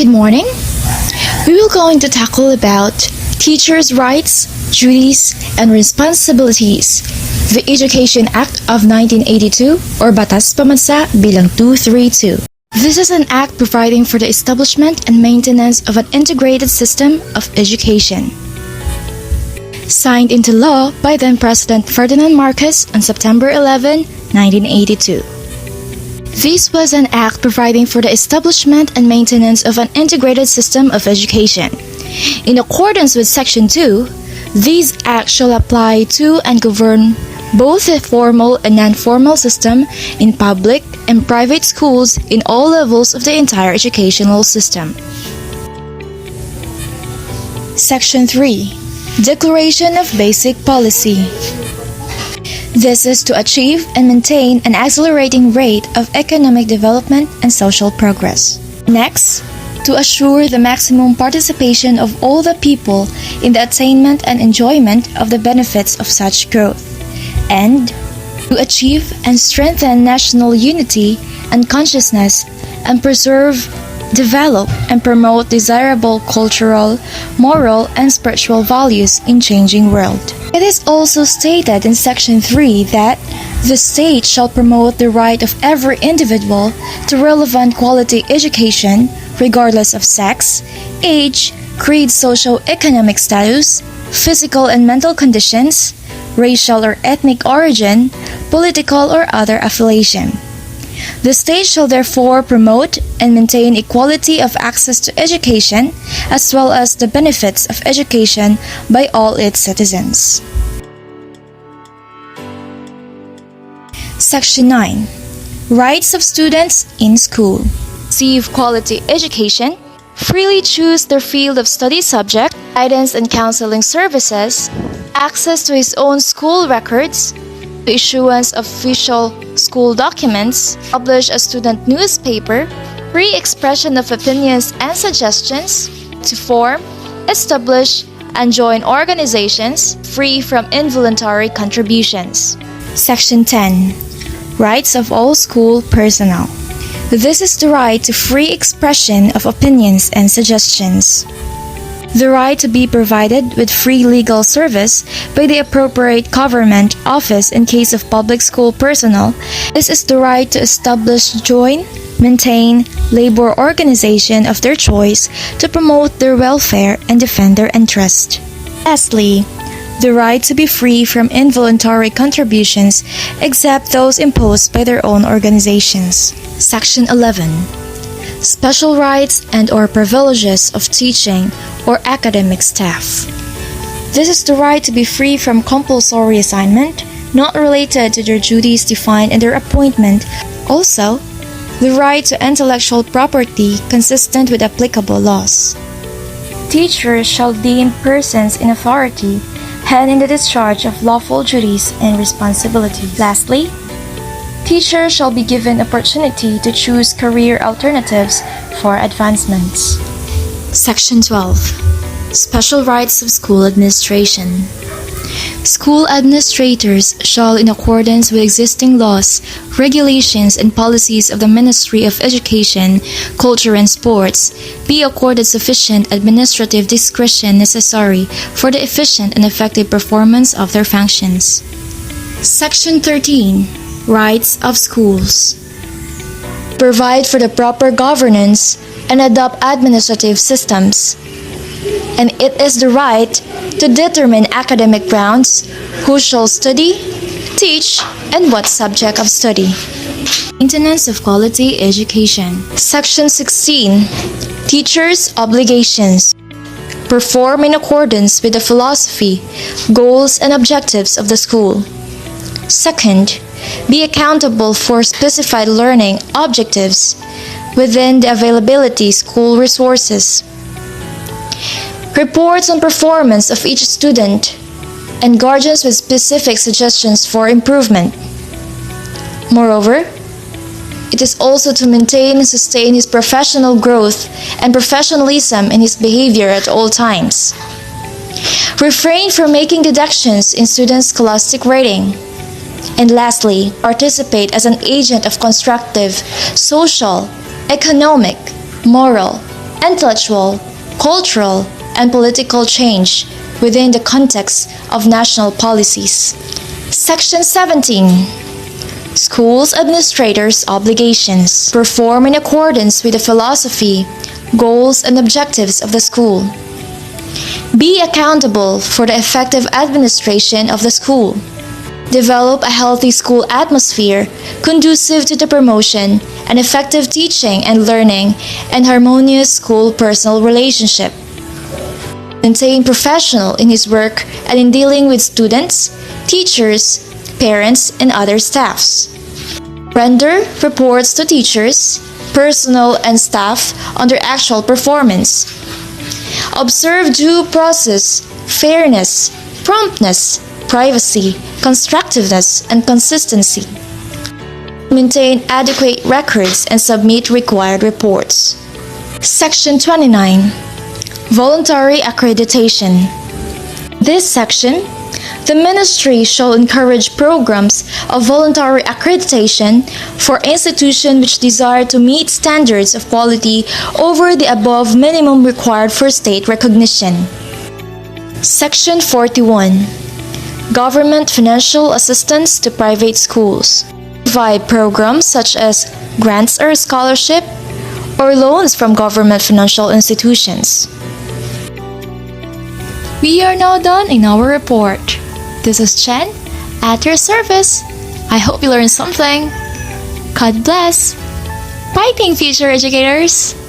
Good morning. We will going to tackle about teachers' rights, duties, and responsibilities. The Education Act of 1982 or Batas Pamansa bilang 232. This is an act providing for the establishment and maintenance of an integrated system of education. Signed into law by then President Ferdinand Marcos on September 11, 1982. This was an act providing for the establishment and maintenance of an integrated system of education. In accordance with Section 2, these acts shall apply to and govern both the formal and non-formal system in public and private schools in all levels of the entire educational system. Section 3. Declaration of Basic Policy. This is to achieve and maintain an accelerating rate of economic development and social progress. Next, to assure the maximum participation of all the people in the attainment and enjoyment of the benefits of such growth. And to achieve and strengthen national unity and consciousness and preserve, develop, and promote desirable cultural, moral, and spiritual values in changing world. It is also stated in Section 3 that the state shall promote the right of every individual to relevant quality education regardless of sex, age, creed, socio-economic status, physical and mental conditions, racial or ethnic origin, political or other affiliation. The state shall therefore promote and maintain equality of access to education as well as the benefits of education by all its citizens. Section 9. Rights of students in school. Receive quality education, freely choose their field of study subject, guidance and counseling services, access to his own school records, the issuance of official school documents, publish a student newspaper, free expression of opinions and suggestions, to form, establish, and join organizations free from involuntary contributions. Section 10. Rights of all school personnel. This is the right to free expression of opinions and suggestions. The right to be provided with free legal service by the appropriate government office in case of public school personnel. This is the right to establish, join, maintain, labor organization of their choice to promote their welfare and defend their interest. Lastly, the right to be free from involuntary contributions except those imposed by their own organizations. Section 11. Special rights and/or privileges of teaching or academic staff. This is the right to be free from compulsory assignment, not related to their duties defined in their appointment. Also, the right to intellectual property consistent with applicable laws. Teachers shall deem persons in authority and in the discharge of lawful duties and responsibilities. Lastly, teachers shall be given opportunity to choose career alternatives for advancements. Section 12. Special rights of school administration. School administrators shall, in accordance with existing laws, regulations, and policies of the Ministry of Education, Culture, and Sports, be accorded sufficient administrative discretion necessary for the efficient and effective performance of their functions. Section 13. Rights of schools. Provide for the proper governance and adopt administrative systems. And it is the right to determine academic grounds, who shall study, teach, and what subject of study. Maintenance of quality education. Section 16. Teachers' obligations. Perform in accordance with the philosophy, goals, and objectives of the school. Second, be accountable for specified learning objectives within the availability school resources. Reports on performance of each student and guardians with specific suggestions for improvement. Moreover, it is also to maintain and sustain his professional growth and professionalism in his behavior at all times. Refrain from making deductions in students' scholastic rating. And lastly, participate as an agent of constructive, social, economic, moral, intellectual, cultural, and political change within the context of national policies. Section 17. Schools administrators' obligations. Perform in accordance with the philosophy, goals, and objectives of the school. Be accountable for the effective administration of the school. Develop a healthy school atmosphere conducive to the promotion and effective teaching and learning and harmonious school-personal relationship. Maintain professional in his work and in dealing with students, teachers, parents, and other staffs. Render reports to teachers, personnel, and staff on their actual performance. Observe due process, fairness, promptness, privacy, constructiveness, and consistency. Maintain adequate records and submit required reports. Section 29. Voluntary Accreditation. This section, the Ministry shall encourage programs of voluntary accreditation for institutions which desire to meet standards of quality over the above minimum required for state recognition. Section 41. Government financial assistance to private schools. Provide programs such as grants or scholarship or loans from government financial institutions. We are now done in our report. This is Chen, at your service. I hope you learned something. God bless. Fighting future educators!